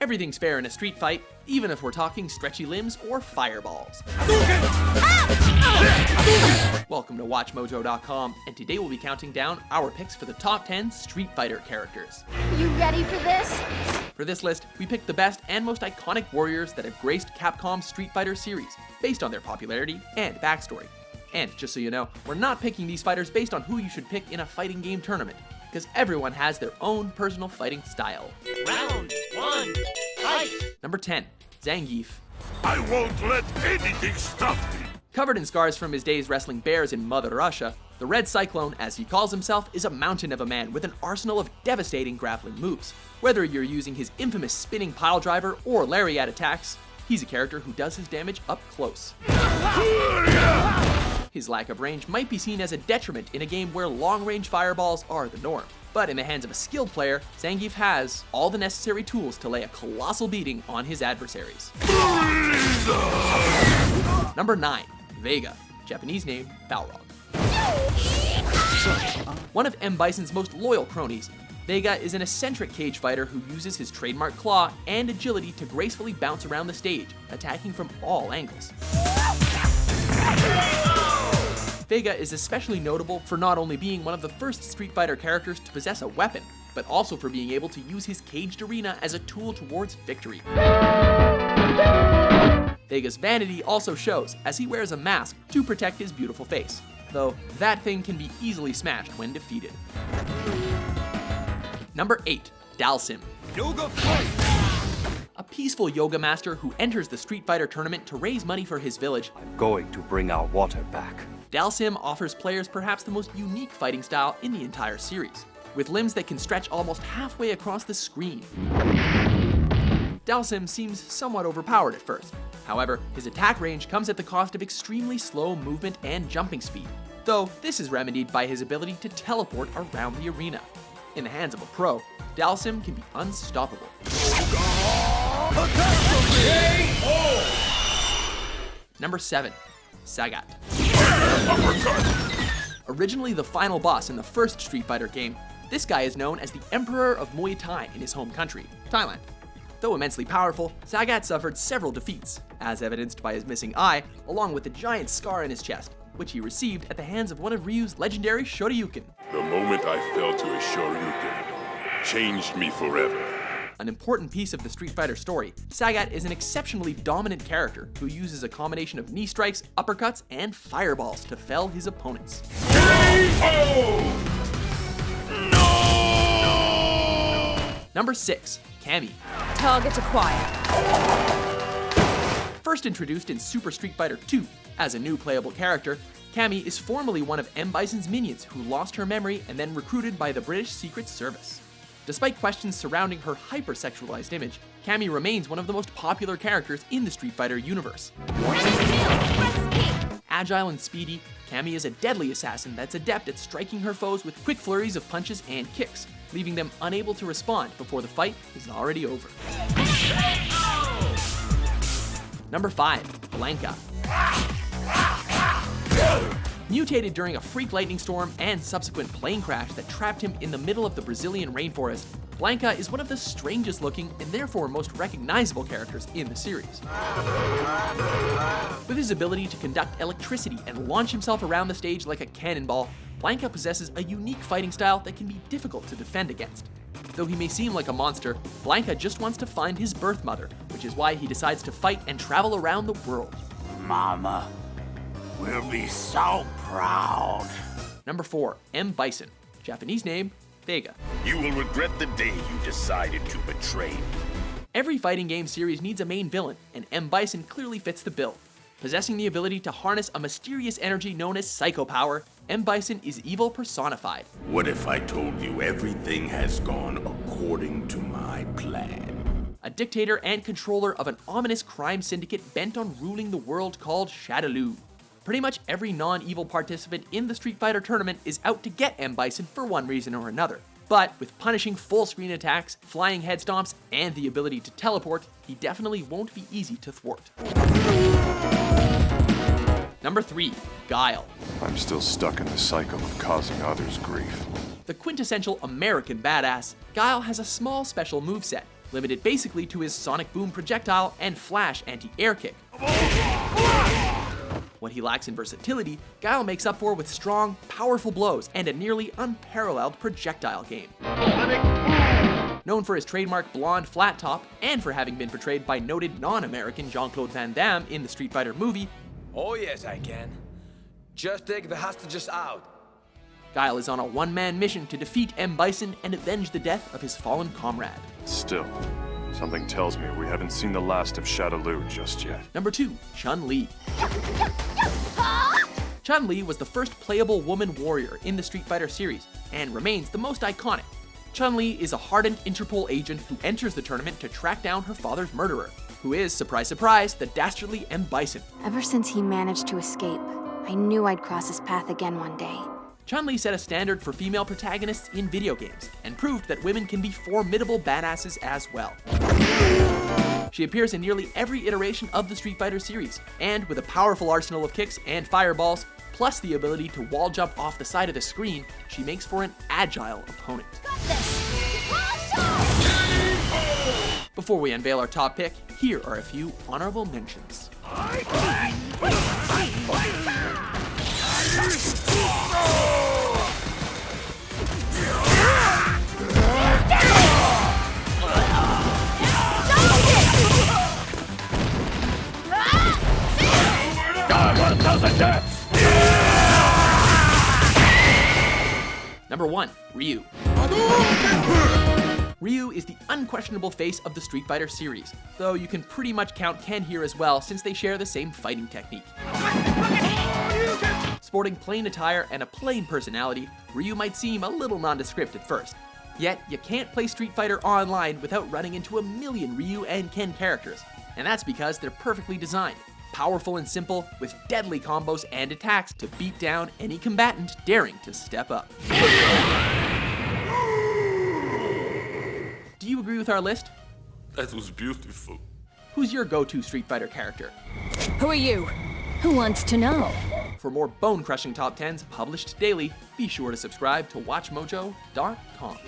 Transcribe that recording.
Everything's fair in a street fight, even if we're talking stretchy limbs or fireballs. Welcome to WatchMojo.com, and today we'll be counting down our picks for the top 10 Street Fighter characters. You ready for this? For this list, we picked the best and most iconic warriors that have graced Capcom's Street Fighter series, based on their popularity and backstory. And just so you know, we're not picking these fighters based on who you should pick in a fighting game tournament, because everyone has their own personal fighting style. Round 1, fight! Number 10, Zangief. I won't let anything stop me. Covered in scars from his days wrestling bears in Mother Russia, the Red Cyclone, as he calls himself, is a mountain of a man with an arsenal of devastating grappling moves. Whether you're using his infamous spinning pile driver or lariat attacks, he's a character who does his damage up close. His lack of range might be seen as a detriment in a game where long-range fireballs are the norm. But in the hands of a skilled player, Zangief has all the necessary tools to lay a colossal beating on his adversaries. Number 9, Vega, Japanese name Balrog. One of M. Bison's most loyal cronies, Vega is an eccentric cage fighter who uses his trademark claw and agility to gracefully bounce around the stage, attacking from all angles. Vega is especially notable for not only being one of the first Street Fighter characters to possess a weapon, but also for being able to use his caged arena as a tool towards victory. Vega's vanity also shows, as he wears a mask to protect his beautiful face, though that thing can be easily smashed when defeated. Number 8, Dalsim. Yoga fight! A peaceful yoga master who enters the Street Fighter tournament to raise money for his village, I'm going to bring our water back. Dalsim offers players perhaps the most unique fighting style in the entire series, with limbs that can stretch almost halfway across the screen. Dalsim seems somewhat overpowered at first. However, his attack range comes at the cost of extremely slow movement and jumping speed, though this is remedied by his ability to teleport around the arena. In the hands of a pro, Dalsim can be unstoppable. Number 7, Sagat. Originally the final boss in the first Street Fighter game, this guy is known as the Emperor of Muay Thai in his home country, Thailand. Though immensely powerful, Sagat suffered several defeats, as evidenced by his missing eye, along with a giant scar in his chest, which he received at the hands of one of Ryu's legendary Shoryuken. The moment I fell to a Shoryuken changed me forever. An important piece of the Street Fighter story, Sagat is an exceptionally dominant character who uses a combination of knee strikes, uppercuts, and fireballs to fell his opponents. Number 6, Cammy. Target acquired. First introduced in Super Street Fighter 2 as a new playable character, Cammy is formerly one of M. Bison's minions who lost her memory and then recruited by the British Secret Service. Despite questions surrounding her hypersexualized image, Cammy remains one of the most popular characters in the Street Fighter universe. Agile and speedy, Cammy is a deadly assassin that's adept at striking her foes with quick flurries of punches and kicks, leaving them unable to respond before the fight is already over. Number 5, Blanca. Mutated during a freak lightning storm and subsequent plane crash that trapped him in the middle of the Brazilian rainforest, Blanca is one of the strangest looking and therefore most recognizable characters in the series. With his ability to conduct electricity and launch himself around the stage like a cannonball, Blanca possesses a unique fighting style that can be difficult to defend against. Though he may seem like a monster, Blanca just wants to find his birth mother, which is why he decides to fight and travel around the world. Mama will be so proud. Number 4, M. Bison, Japanese name, Vega. You will regret the day you decided to betray me. Every fighting game series needs a main villain, and M. Bison clearly fits the bill. Possessing the ability to harness a mysterious energy known as Psycho Power, M. Bison is evil personified. What if I told you everything has gone according to my plan? A dictator and controller of an ominous crime syndicate bent on ruling the world called Shadaloo. Pretty much every non-evil participant in the Street Fighter tournament is out to get M. Bison for one reason or another. But with punishing full-screen attacks, flying head stomps, and the ability to teleport, he definitely won't be easy to thwart. Number 3, Guile. I'm still stuck in the cycle of causing others grief. The quintessential American badass, Guile has a small special moveset, limited basically to his sonic boom projectile and flash anti-air kick. What he lacks in versatility, Guile makes up for with strong, powerful blows and a nearly unparalleled projectile game. Known for his trademark blonde flat top, and for having been portrayed by noted non-American Jean-Claude Van Damme in the Street Fighter movie, Oh yes, I can. Just take the hostages out. Guile is on a one-man mission to defeat M. Bison and avenge the death of his fallen comrade. Still, something tells me we haven't seen the last of Shadaloo just yet. Number 2, Chun-Li. Chun-Li was the first playable woman warrior in the Street Fighter series, and remains the most iconic. Chun-Li is a hardened Interpol agent who enters the tournament to track down her father's murderer, who is, surprise surprise, the dastardly M. Bison. Ever since he managed to escape, I knew I'd cross his path again one day. Chun-Li set a standard for female protagonists in video games, and proved that women can be formidable badasses as well. She appears in nearly every iteration of the Street Fighter series, and with a powerful arsenal of kicks and fireballs, plus the ability to wall jump off the side of the screen, she makes for an agile opponent. Before we unveil our top pick, here are a few honorable mentions. Number 1, Ryu. Ryu is the unquestionable face of the Street Fighter series, though you can pretty much count Ken here as well since they share the same fighting technique. Sporting plain attire and a plain personality, Ryu might seem a little nondescript at first. Yet, you can't play Street Fighter online without running into a million Ryu and Ken characters, and that's because they're perfectly designed, powerful and simple, with deadly combos and attacks to beat down any combatant daring to step up. Do you agree with our list? That was beautiful. Who's your go-to Street Fighter character? Who are you? Who wants to know? For more bone-crushing top 10s published daily, be sure to subscribe to WatchMojo.com.